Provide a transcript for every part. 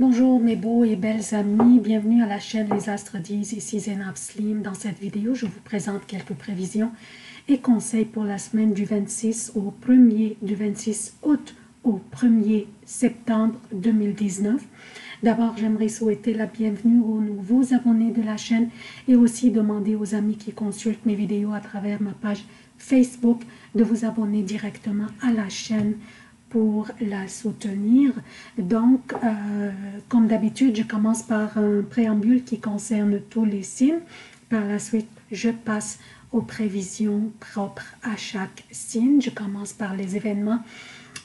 Bonjour mes beaux et belles amis, bienvenue à la chaîne Les Astres disent, ici Zénab Slim. Dans cette vidéo, je vous présente quelques prévisions et conseils pour la semaine du 26 août au 1er septembre 2019. D'abord, j'aimerais souhaiter la bienvenue aux nouveaux abonnés de la chaîne et aussi demander aux amis qui consultent mes vidéos à travers ma page Facebook de vous abonner directement à la chaîne pour la soutenir. Donc, comme d'habitude, je commence par un préambule qui concerne tous les signes. Par la suite, je passe aux prévisions propres à chaque signe. Je commence par les événements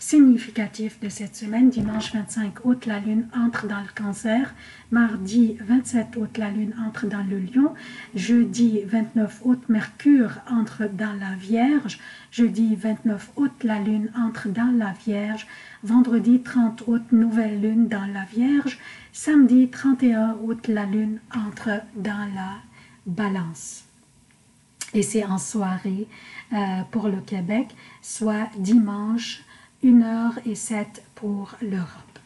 significatifs de cette semaine. Dimanche 25 août, la Lune entre dans le Cancer. Mardi 27 août, la Lune entre dans le Lion. Jeudi 29 août, Mercure entre dans la Vierge. Jeudi 29 août, la Lune entre dans la Vierge. Vendredi 30 août, nouvelle Lune dans la Vierge. Samedi 31 août, la Lune entre dans la Balance. Et c'est en soirée pour le Québec, soit dimanche 1h07 pour l'Europe.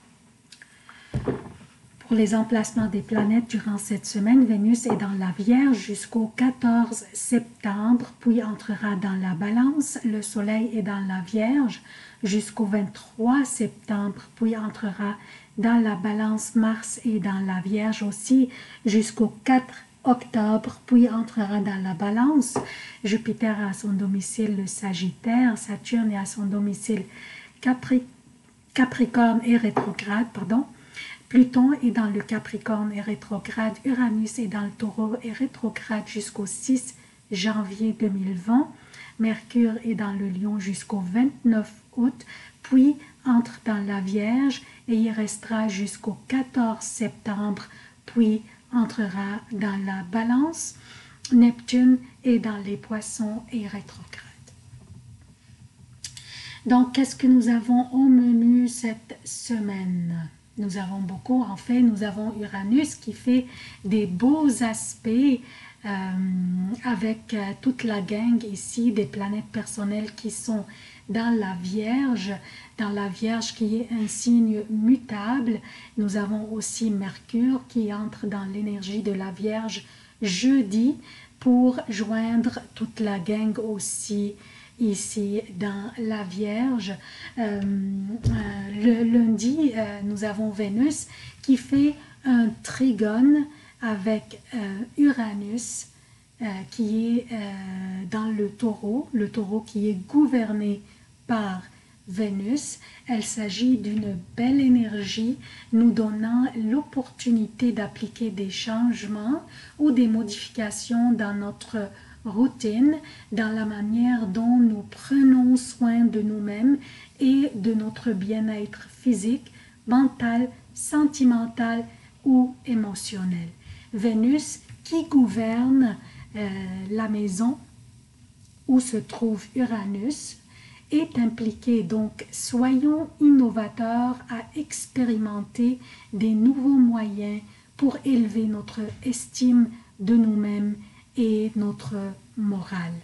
Pour les emplacements des planètes durant cette semaine, Vénus est dans la Vierge jusqu'au 14 septembre, puis entrera dans la Balance. Le Soleil est dans la Vierge jusqu'au 23 septembre, puis entrera dans la Balance. Mars est dans la Vierge aussi jusqu'au 4 octobre, puis entrera dans la Balance. Jupiter a à son domicile le Sagittaire, Saturne est à son domicile Capricorne et rétrograde, Pluton est dans le Capricorne et rétrograde, Uranus est dans le Taureau et rétrograde jusqu'au 6 janvier 2020, Mercure est dans le Lion jusqu'au 29 août, puis entre dans la Vierge et y restera jusqu'au 14 septembre, puis entrera dans la Balance. Neptune est dans les Poissons et rétrograde. Donc, qu'est-ce que nous avons au menu cette semaine? Nous avons beaucoup, en fait, nous avons Uranus qui fait des beaux aspects avec toute la gang ici des planètes personnelles qui sont dans la Vierge qui est un signe mutable. Nous avons aussi Mercure qui entre dans l'énergie de la Vierge jeudi pour joindre toute la gang aussi ici dans la Vierge. Le lundi, nous avons Vénus qui fait un trigone avec Uranus qui est dans le Taureau qui est gouverné par Vénus. Elle s'agit d'une belle énergie nous donnant l'opportunité d'appliquer des changements ou des modifications dans notre routine, dans la manière dont nous prenons soin de nous-mêmes et de notre bien-être physique, mental, sentimental ou émotionnel. Vénus qui gouverne la maison où se trouve Uranus est impliqué, donc soyons innovateurs à expérimenter des nouveaux moyens pour élever notre estime de nous-mêmes et notre morale.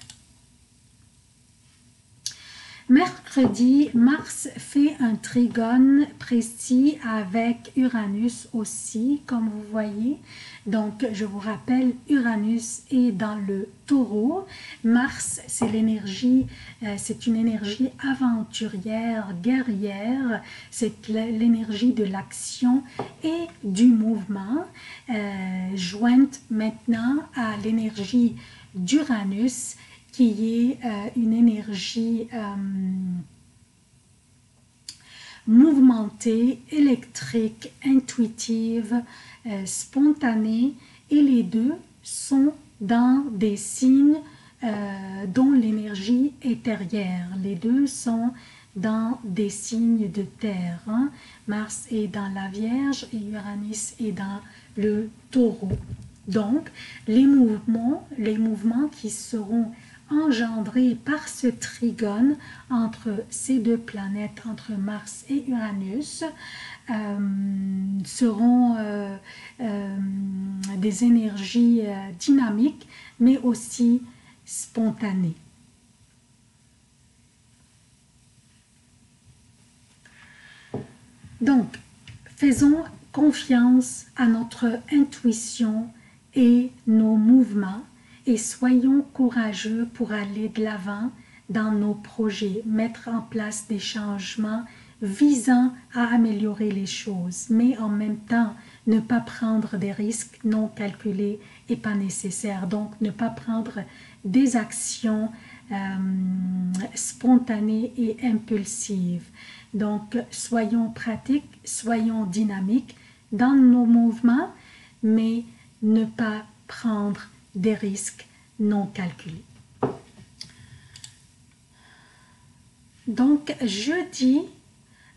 Mercredi, Mars fait un trigone précis avec Uranus aussi, comme vous voyez. Donc, je vous rappelle, Uranus est dans le Taureau. Mars, c'est l'énergie, c'est une énergie aventurière, guerrière. C'est l'énergie de l'action et du mouvement, jointe maintenant à l'énergie d'Uranus, qui est une énergie mouvementée, électrique, intuitive, spontanée, et les deux sont dans des signes dont l'énergie est terrière. Les deux sont dans des signes de terre. Mars est dans la Vierge et Uranus est dans le Taureau. Donc, les mouvements qui seront engendrés par ce trigone entre ces deux planètes, entre Mars et Uranus, seront des énergies dynamiques, mais aussi spontanées. Donc, confiance à notre intuition et nos mouvements et soyons courageux pour aller de l'avant dans nos projets, mettre en place des changements visant à améliorer les choses, mais en même temps ne pas prendre des risques non calculés et pas nécessaires. Donc ne pas prendre des actions spontanées et impulsives. Donc soyons pratiques, soyons dynamiques dans nos mouvements, mais ne pas prendre des risques non calculés. Donc jeudi,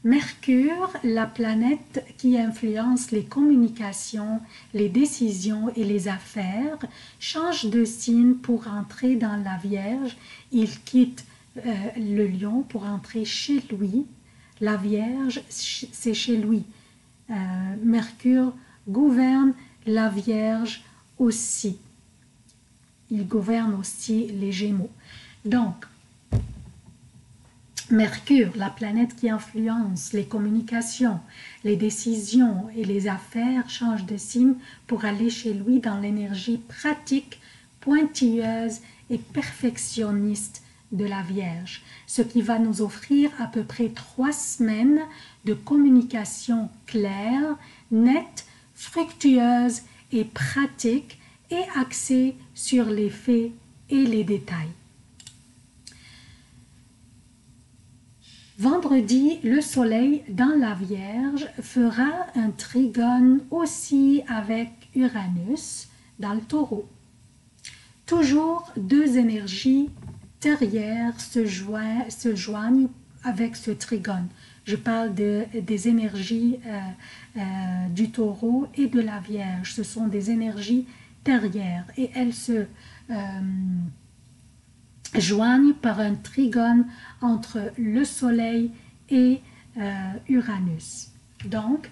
Mercure, la planète qui influence les communications, les décisions et les affaires, change de signe pour entrer dans la Vierge. Il quitte le Lion pour entrer chez lui. La Vierge, c'est chez lui. Mercure gouverne la Vierge aussi. Il gouverne aussi les Gémeaux. Donc, Mercure, la planète qui influence les communications, les décisions et les affaires, change de signe pour aller chez lui dans l'énergie pratique, pointilleuse et perfectionniste de la Vierge, ce qui va nous offrir à peu près 3 semaines de communication claire, nette, fructueuse et pratique et axée sur les faits et les détails. Vendredi, le soleil dans la Vierge fera un trigone aussi avec Uranus dans le Taureau. Toujours 2 énergies terrières se joignent avec ce trigone. Je parle des énergies du Taureau et de la Vierge. Ce sont des énergies terrières et elles se joignent par un trigone entre le Soleil et Uranus. Donc,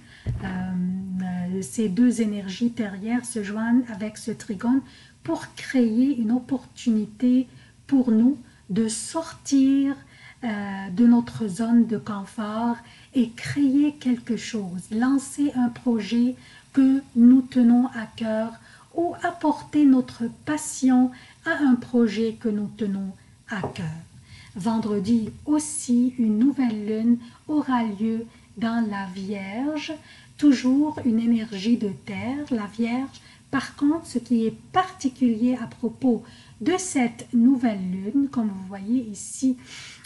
ces 2 énergies terrières se joignent avec ce trigone pour créer une opportunité pour nous de sortir de notre zone de confort et créer quelque chose, lancer un projet que nous tenons à cœur ou apporter notre passion à un projet que nous tenons à cœur. Vendredi aussi, une nouvelle lune aura lieu dans la Vierge, toujours une énergie de terre, la Vierge. Par contre, ce qui est particulier à propos de cette nouvelle lune, comme vous voyez ici,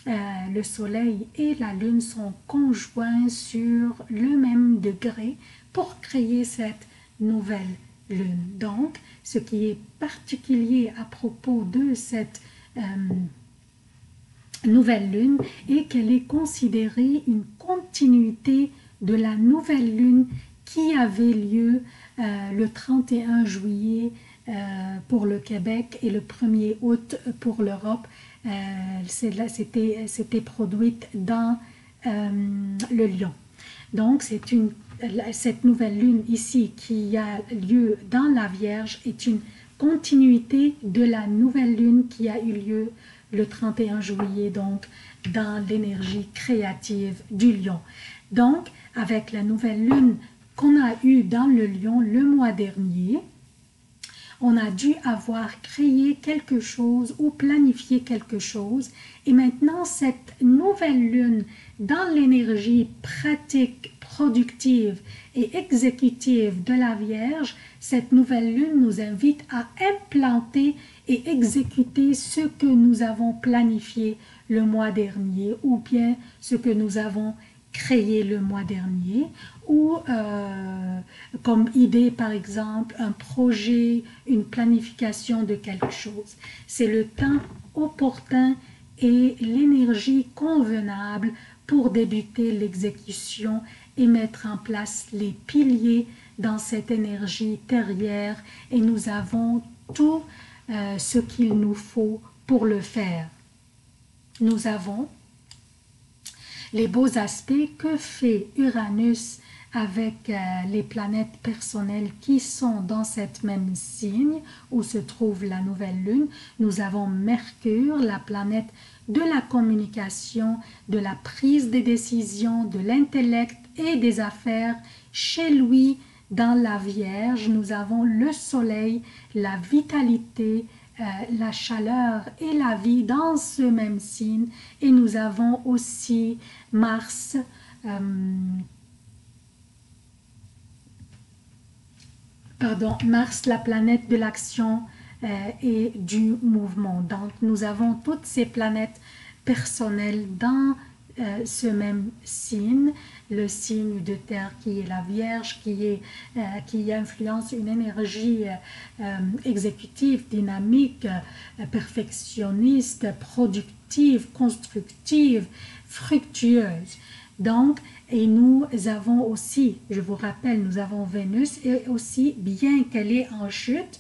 le soleil et la lune sont conjoints sur le même degré pour créer cette nouvelle lune. Donc, ce qui est particulier à propos de cette nouvelle lune est qu'elle est considérée une continuité de la nouvelle lune qui avait lieu le 31 juillet pour le Québec et le 1er août pour l'Europe. C'était produite dans le Lion. Donc, cette nouvelle lune ici qui a lieu dans la Vierge est une continuité de la nouvelle lune qui a eu lieu le 31 juillet, donc dans l'énergie créative du Lion. Donc, avec la nouvelle lune qu'on a eue dans le Lion le mois dernier, on a dû avoir créé quelque chose ou planifié quelque chose. Et maintenant, cette nouvelle lune, dans l'énergie pratique, productive et exécutive de la Vierge, cette nouvelle lune nous invite à implanter et exécuter ce que nous avons planifié le mois dernier ou bien ce que nous avons créé le mois dernier ou comme idée par exemple un projet, une planification de quelque chose. C'est le temps opportun et l'énergie convenable pour débuter l'exécution et mettre en place les piliers dans cette énergie terrière et nous avons tout ce qu'il nous faut pour le faire. Nous avons les beaux aspects que fait Uranus avec les planètes personnelles qui sont dans cette même signe où se trouve la nouvelle lune. Nous avons Mercure, la planète de la communication, de la prise des décisions, de l'intellect et des affaires. Chez lui, dans la Vierge, nous avons le Soleil, la vitalité, la chaleur et la vie dans ce même signe. Et nous avons aussi Mars, Mars, la planète de l'action et du mouvement. Donc, nous avons toutes ces planètes personnelles dans ce même signe, le signe de terre qui est la Vierge, qui influence une énergie exécutive, dynamique, perfectionniste, productive, constructive, fructueuse. Donc, et nous avons aussi, je vous rappelle, nous avons Vénus, et aussi, bien qu'elle est en chute,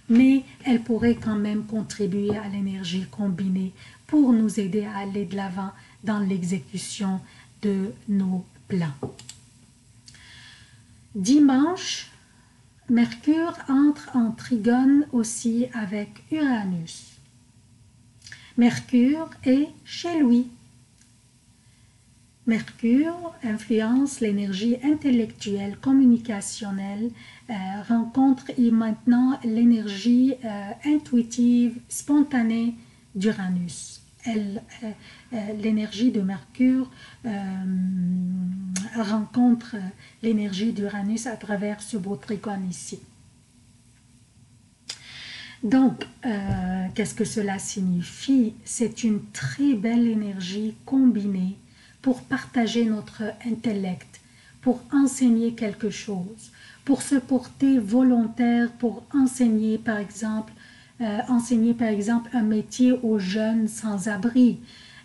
mais elle pourrait quand même contribuer à l'énergie combinée pour nous aider à aller de l'avant dans l'exécution de nos plans. Dimanche, Mercure entre en trigone aussi avec Uranus. Mercure est chez lui. Mercure influence l'énergie intellectuelle, communicationnelle, rencontre et maintenant l'énergie intuitive, spontanée d'Uranus. L'énergie de Mercure rencontre l'énergie d'Uranus à travers ce beau trigone ici. Donc, qu'est-ce que cela signifie? C'est une très belle énergie combinée pour partager notre intellect, pour enseigner quelque chose, pour se porter volontaire, pour enseigner par exemple un métier aux jeunes sans-abri,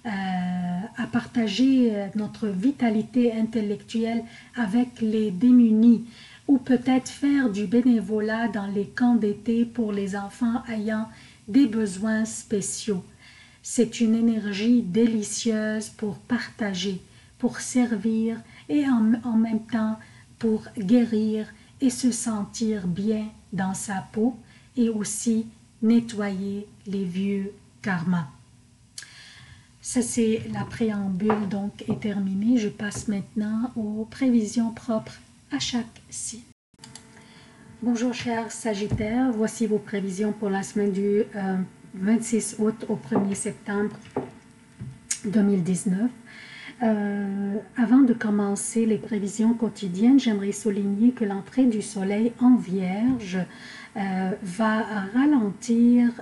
à partager notre vitalité intellectuelle avec les démunis, ou peut-être faire du bénévolat dans les camps d'été pour les enfants ayant des besoins spéciaux. C'est une énergie délicieuse pour partager, pour servir et en même temps pour guérir et se sentir bien dans sa peau et aussi nettoyer les vieux karmas. Ça, c'est la préambule donc est terminée. Je passe maintenant aux prévisions propres à chaque signe. Bonjour chers Sagittaires, voici vos prévisions pour la semaine du 26 août au 1er septembre 2019. Avant de commencer les prévisions quotidiennes, j'aimerais souligner que l'entrée du soleil en Vierge va ralentir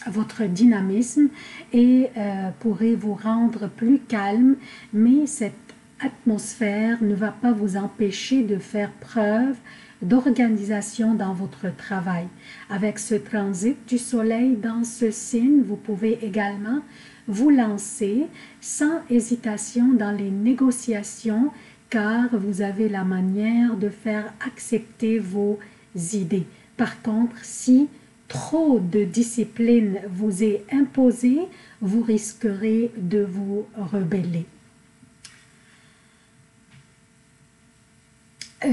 votre dynamisme et pourrait vous rendre plus calme, mais cette atmosphère ne va pas vous empêcher de faire preuve d'organisation dans votre travail. Avec ce transit du soleil dans ce signe, vous pouvez également vous lancer sans hésitation dans les négociations car vous avez la manière de faire accepter vos idées. Par contre, si trop de discipline vous est imposée, vous risquerez de vous rebeller.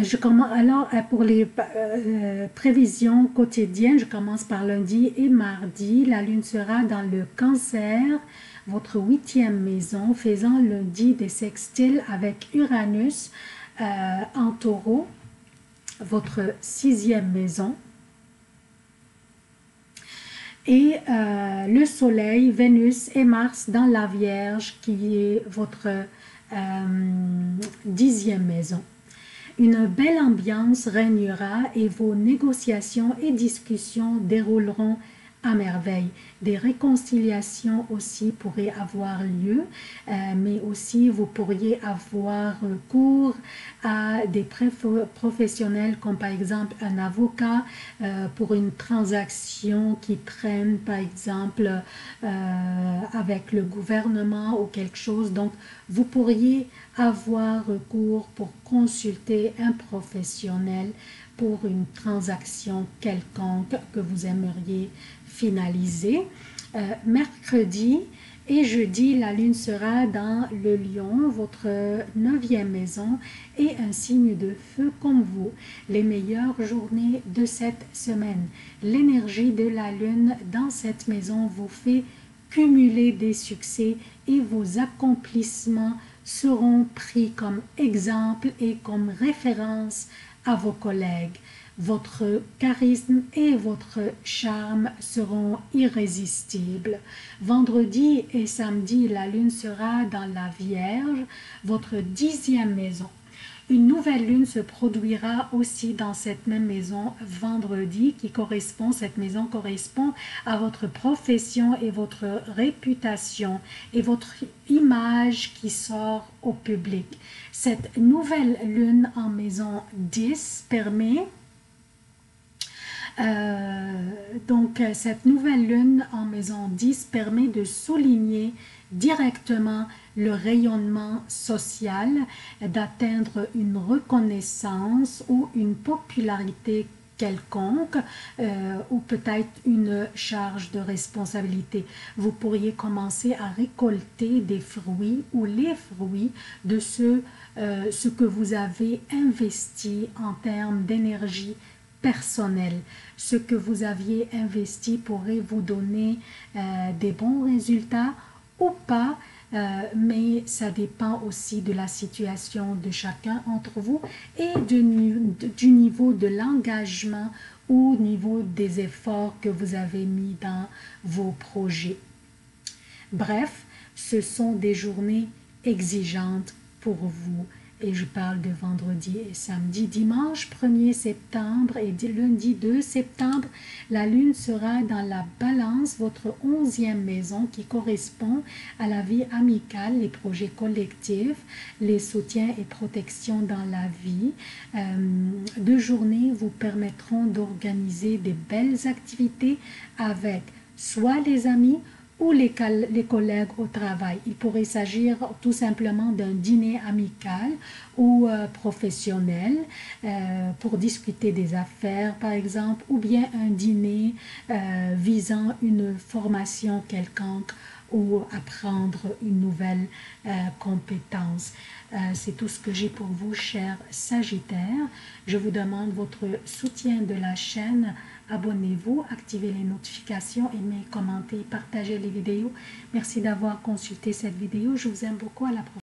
Je commence alors pour les prévisions quotidiennes. Je commence par lundi et mardi. La lune sera dans le Cancer, votre 8e maison, faisant lundi des sextiles avec Uranus en Taureau, votre 6e maison. Et le Soleil, Vénus et Mars dans la Vierge qui est votre 10e maison. Une belle ambiance régnera et vos négociations et discussions dérouleront à merveille. Des réconciliations aussi pourraient avoir lieu, mais aussi vous pourriez avoir recours à des professionnels comme par exemple un avocat pour une transaction qui traîne par exemple avec le gouvernement ou quelque chose. Donc vous pourriez avoir recours pour consulter un professionnel pour une transaction quelconque que vous aimeriez finaliser. Mercredi, Et jeudi, la lune sera dans le lion, votre 9e maison, et un signe de feu comme vous. Les meilleures journées de cette semaine. L'énergie de la lune dans cette maison vous fait cumuler des succès et vos accomplissements seront pris comme exemple et comme référence à vos collègues. Votre charisme et votre charme seront irrésistibles. Vendredi et samedi, la lune sera dans la Vierge, votre 10e maison. Une nouvelle lune se produira aussi dans cette même maison vendredi cette maison correspond à votre profession et votre réputation et votre image qui sort au public. Cette nouvelle lune en maison 10 permet cette nouvelle lune en maison 10 permet de souligner directement le rayonnement social, d'atteindre une reconnaissance ou une popularité quelconque ou peut-être une charge de responsabilité. Vous pourriez commencer à récolter des fruits ou les fruits de ce que vous avez investi en termes d'énergie personnelle. Ce que vous aviez investi pourrait vous donner des bons résultats ou pas, mais ça dépend aussi de la situation de chacun entre vous et du niveau de l'engagement ou niveau des efforts que vous avez mis dans vos projets. Bref, ce sont des journées exigeantes pour vous. Et je parle de vendredi et samedi. Dimanche 1er septembre et lundi 2 septembre, la lune sera dans la balance, votre 11e maison qui correspond à la vie amicale, les projets collectifs, les soutiens et protections dans la vie. 2 journées vous permettront d'organiser des belles activités avec soit les amis ou les collègues au travail. Il pourrait s'agir tout simplement d'un dîner amical ou professionnel pour discuter des affaires par exemple, ou bien un dîner visant une formation quelconque ou apprendre une nouvelle compétence. C'est tout ce que j'ai pour vous, chers Sagittaires. Je vous demande votre soutien de la chaîne. Abonnez-vous, activez les notifications, aimez, commentez, partagez les vidéos. Merci d'avoir consulté cette vidéo. Je vous aime beaucoup. À la prochaine.